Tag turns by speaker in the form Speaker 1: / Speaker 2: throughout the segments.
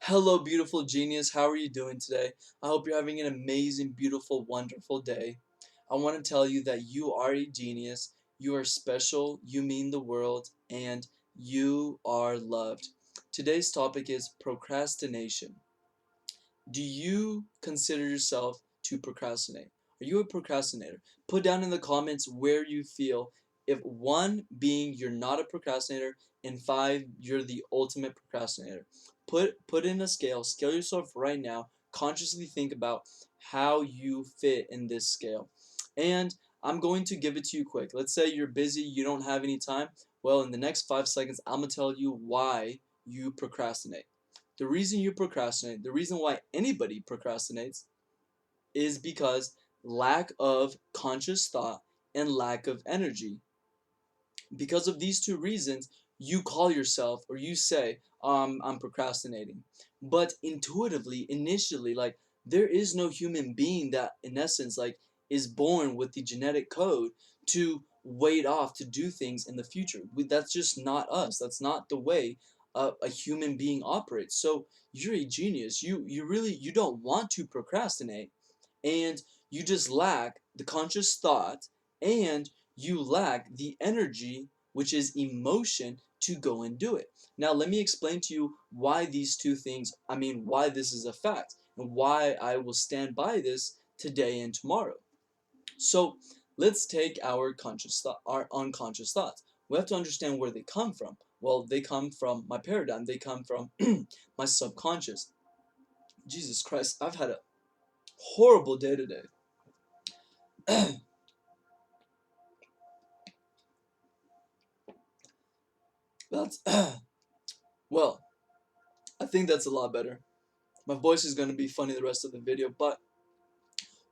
Speaker 1: Hello, beautiful genius. How are you doing today? I hope you're having an amazing, beautiful, wonderful day. I want to tell you that you are a genius, you are special, you mean the world, and you are loved. Today's topic is procrastination. Do you consider yourself to procrastinate? Are you a procrastinator? Put down in the comments where you feel, if one being you're not a procrastinator and five you're the ultimate procrastinator. Put in a scale yourself right now, consciously think about how you fit in this scale. And I'm going to give it to you quick. Let's say you're busy, you don't have any time. Well, in the next 5 seconds, I'm going to tell you why you procrastinate. The reason you procrastinate, the reason why anybody procrastinates, is because lack of conscious thought and lack of energy. Because of these two reasons, you call yourself or you say, I'm procrastinating. But intuitively, initially, like, there is no human being that, in essence, like, is born with the genetic code to wait off to do things in the future. That's just not us. That's not the way a human being operates. So you're a genius. You don't want to procrastinate, and you just lack the conscious thought, and you lack the energy, which is emotion, to go and do it. Now, let me explain to you why these two things, why this is a fact, and why I will stand by this today and tomorrow. So, let's take our conscious thought, our unconscious thoughts. We have to understand where they come from. Well, they come from my paradigm, they come from my subconscious. Jesus Christ, I've had a horrible day today. That's well, I think that's a lot better. My voice is going to be funny the rest of the video, but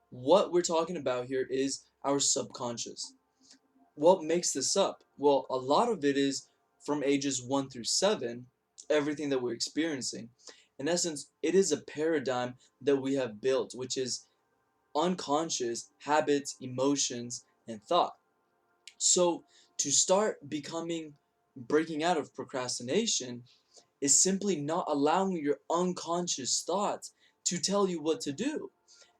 Speaker 1: what we're talking about here is our subconscious. What makes this up? Well, a lot of it is from ages 1 through 7, everything that we're experiencing. In essence, it is a paradigm that we have built, which is unconscious habits, emotions, and thought. So, to start breaking out of procrastination, is simply not allowing your unconscious thoughts to tell you what to do.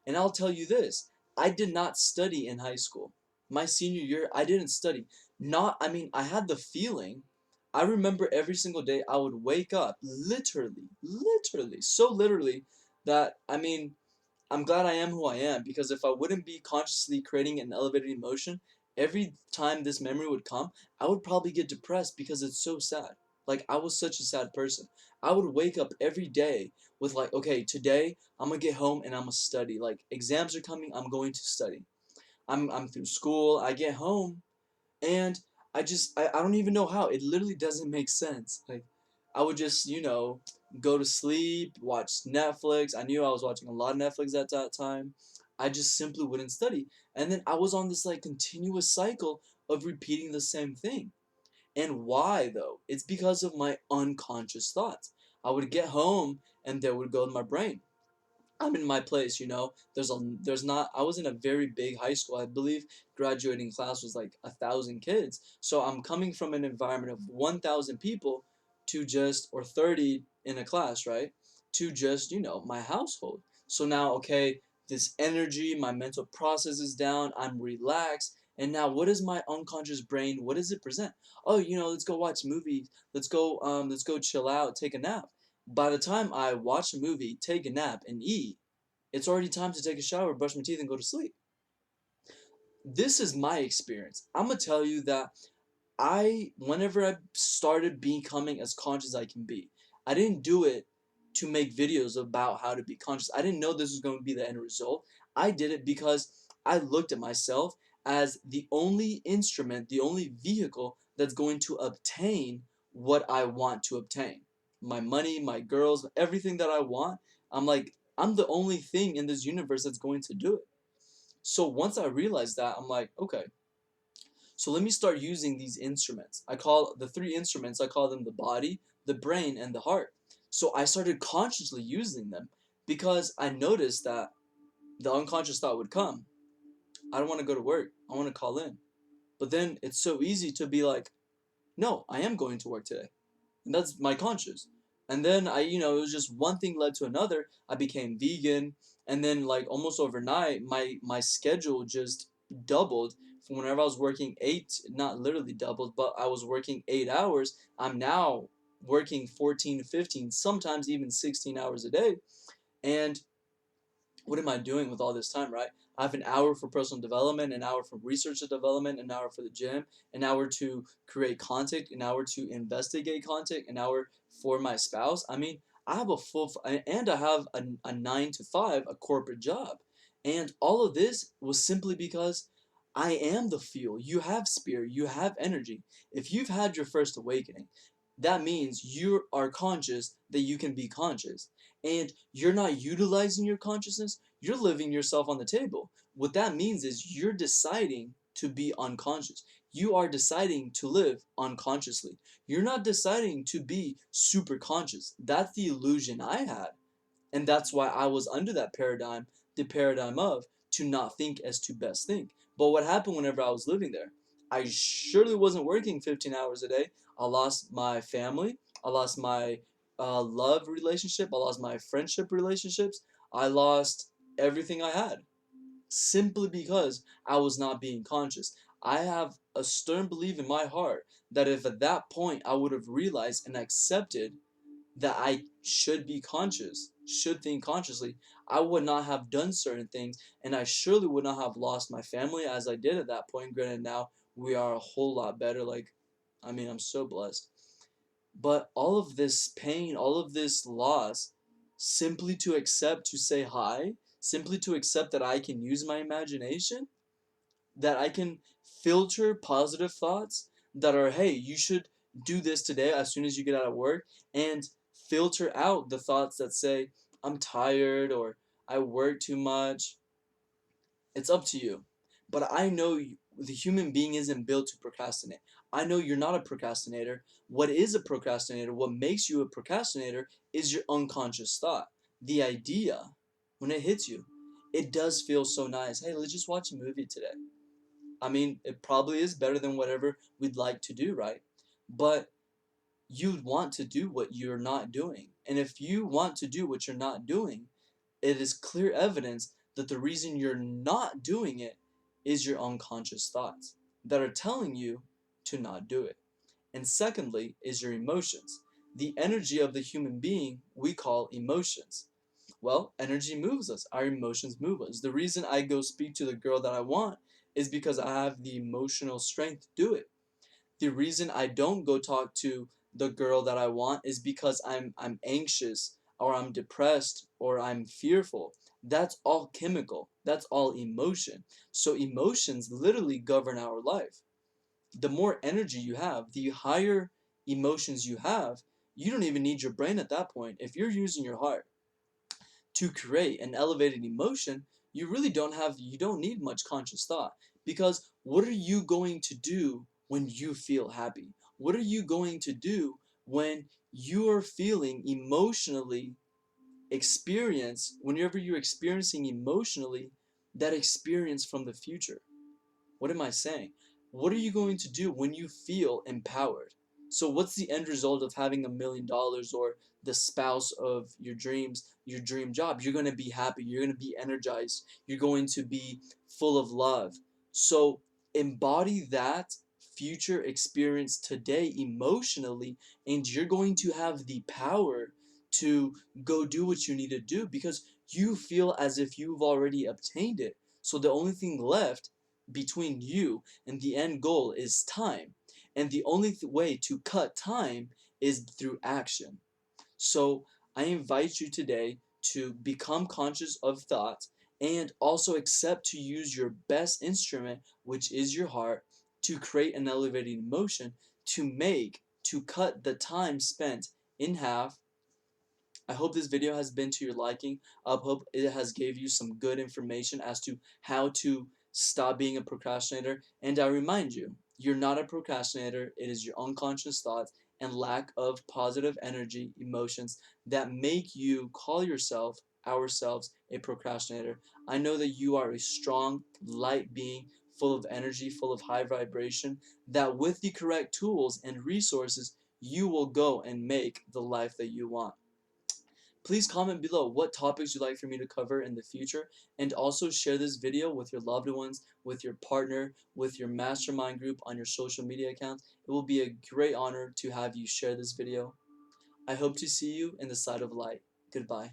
Speaker 1: And I'll tell you this, I did not study in high school. My senior year, I didn't study. I had the feeling. I remember every single day I would wake up, literally, so literally that, I'm glad I am who I am, because if I wouldn't be consciously creating an elevated emotion, every time this memory would come, I would probably get depressed because it's so sad. Like, I was such a sad person. I would wake up every day with, like, okay, today I'm gonna get home and I'm gonna study. Like, exams are coming, I'm going to study. I'm through school, I get home, and I don't even know how. It literally doesn't make sense. Like, I would just, go to sleep, watch Netflix. I knew I was watching a lot of Netflix at that time. I just simply wouldn't study. And then I was on this, like, continuous cycle of repeating the same thing. And why, though? It's because of my unconscious thoughts. I would get home and they would go to my brain. I'm in my place, there's not, I was in a very big high school. I believe graduating class was like 1,000 kids. So I'm coming from an environment of 1,000 people to just, or 30 in a class, right? To just, my household. So now, okay, this energy, my mental process is down, I'm relaxed. And now what is my unconscious brain? What does it present? Oh, let's go watch movies. Let's go chill out, take a nap. By the time I watch a movie, take a nap, and eat, it's already time to take a shower, brush my teeth, and go to sleep. This is my experience. I'm gonna tell you that whenever I started becoming as conscious as I can be, I didn't do it to make videos about how to be conscious. I didn't know this was going to be the end result. I did it because I looked at myself as the only instrument, the only vehicle that's going to obtain what I want to obtain. My money, my girls, everything that I want. I'm like, I'm the only thing in this universe that's going to do it. So once I realized that, I'm like, okay, so let me start using these instruments. I call the three instruments, I call them the body, the brain, and the heart. So I started consciously using them because I noticed that the unconscious thought would come. I don't want to go to work. I want to call in. But then it's so easy to be like, no, I am going to work today. And that's my conscious. And then it was just one thing led to another. I became vegan, and then like almost overnight, my schedule just doubled. From whenever I was working not literally doubled, but I was working 8 hours. I'm now working 14 to 15, sometimes even 16 hours a day. And what am I doing with all this time, right? I have an hour for personal development, an hour for research and development, an hour for the gym, an hour to create content, an hour to investigate content, an hour for my spouse. I mean, I have and I have a 9 to 5, a corporate job. And all of this was simply because I am the fuel. You have spirit, you have energy. If you've had your first awakening, that means you are conscious that you can be conscious, and you're not utilizing your consciousness, you're living yourself on the table. What that means is you're deciding to be unconscious. You are deciding to live unconsciously. You're not deciding to be super conscious. That's the illusion I had. And that's why I was under that paradigm, the paradigm of to not think as to best think. But what happened whenever I was living there? I surely wasn't working 15 hours a day. I lost my family. I lost my love relationship. I lost my friendship relationships. I lost everything I had simply because I was not being conscious. I have a stern belief in my heart that if at that point I would have realized and accepted that I should be conscious, should think consciously, I would not have done certain things, and I surely would not have lost my family as I did at that point. Granted, now we are a whole lot better. Like, I mean, I'm so blessed. But all of this pain, all of this loss, simply to accept to say hi, simply to accept that I can use my imagination, that I can filter positive thoughts that are, hey, you should do this today as soon as you get out of work, and filter out the thoughts that say, I'm tired or I work too much. It's up to you. But I know the human being isn't built to procrastinate. I know you're not a procrastinator. What is a procrastinator? What makes you a procrastinator is your unconscious thought. The idea, when it hits you, it does feel so nice. Hey, let's just watch a movie today. I mean, it probably is better than whatever we'd like to do, right? But you want to do what you're not doing. And if you want to do what you're not doing, it is clear evidence that the reason you're not doing it is your unconscious thoughts that are telling you to not do it. And secondly, is your emotions. The energy of the human being we call emotions. Well, energy moves us. Our emotions move us. The reason I go speak to the girl that I want is because I have the emotional strength to do it. The reason I don't go talk to the girl that I want is because I'm anxious or I'm depressed or I'm fearful. That's all chemical. That's all emotion. So emotions literally govern our life. The more energy you have, the higher emotions you have, you don't even need your brain at that point. If you're using your heart to create an elevated emotion, you don't need much conscious thought, because what are you going to do when you feel happy? What are you going to do when you are feeling emotionally whenever you're experiencing emotionally that experience from the future? What am I saying? What are you going to do when you feel empowered? So, what's the end result of having $1 million or the spouse of your dreams, your dream job? You're going to be happy. You're going to be energized. You're going to be full of love. So, embody that future experience today emotionally, and you're going to have the power to go do what you need to do because you feel as if you've already obtained it. So, the only thing left between you and the end goal is time. And the only way to cut time is through action. So I invite you today to become conscious of thought and also accept to use your best instrument, which is your heart, to create an elevating emotion, to cut the time spent in half. I hope this video has been to your liking. I hope it has gave you some good information as to how to stop being a procrastinator. And I remind you, you're not a procrastinator. It is your unconscious thoughts and lack of positive energy, emotions that make you call ourselves, a procrastinator. I know that you are a strong, light being, full of energy, full of high vibration, that with the correct tools and resources, you will go and make the life that you want. Please comment below what topics you'd like for me to cover in the future, and also share this video with your loved ones, with your partner, with your mastermind group on your social media accounts. It will be a great honor to have you share this video. I hope to see you in the side of light. Goodbye.